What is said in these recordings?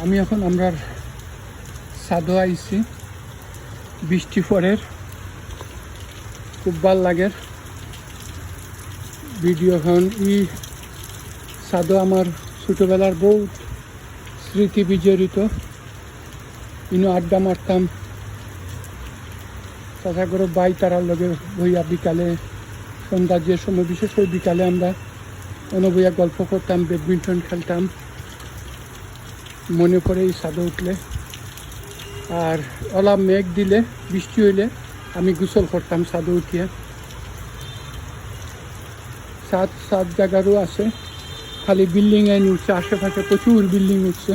আমি এখন আমরা সাদো আইছি বৃষ্টি পরের খুব ভাল লাগে ভিডিও। এখন সাদো আমার ছোটোবেলার বহুত স্মৃতি বিজড়িত। ইনো আড্ডা মারতাম চাচা করে বাই তারার লগে বইয়া বিকালে সন্ধ্যার যে সময়, বিশেষ করে বিকালে আমরা বইয়া গল্প করতাম, ব্যাডমিন্টন খেলতাম। মনে পড়ে এই সাদো উঠলে আর ওলা মেঘ দিলে, বৃষ্টি হইলে আমি গোসল করতাম সাদো উঠিয়া। সাত জায়গারও আছে, খালি বিল্ডিং আইন উঠছে, আশেপাশে প্রচুর বিল্ডিং উঠছে।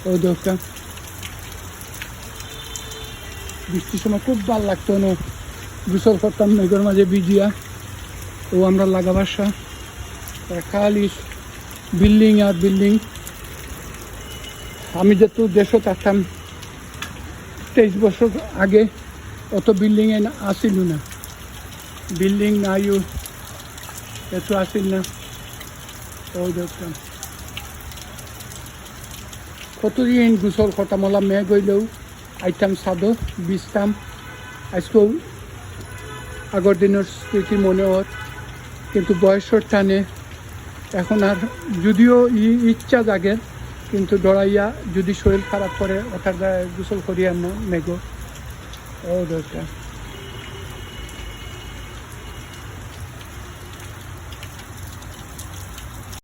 ওই দেখতাম বৃষ্টির সময় খুব ভালো লাগতো না, গোসল করতাম মেঘের মাঝে ভিজিয়া। ও আমরা লাগা বাসা খালি বিল্ডিং আর বিল্ডিং। আমি যেহেতু দেশও থাকতাম 23 বছর আগে, অত বিল্ডিং আসিল না, বিল্ডিং নাইও এত আসিল না। ওই দেখতাম কতদিন গোসল করতাম, ওলা মেঘ হইলেও আইতাম সাদো ভিজতাম। আজকেও আগের দিনের স্মৃতি মনে হত, কিন্তু বয়সের টানে এখন আর যদিও ইচ্ছা জাগে, কিন্তু ডরাইয়া যদি শরীর খারাপ করে ওঠার গোসল করিয়া না মেঘ। ও দরকার।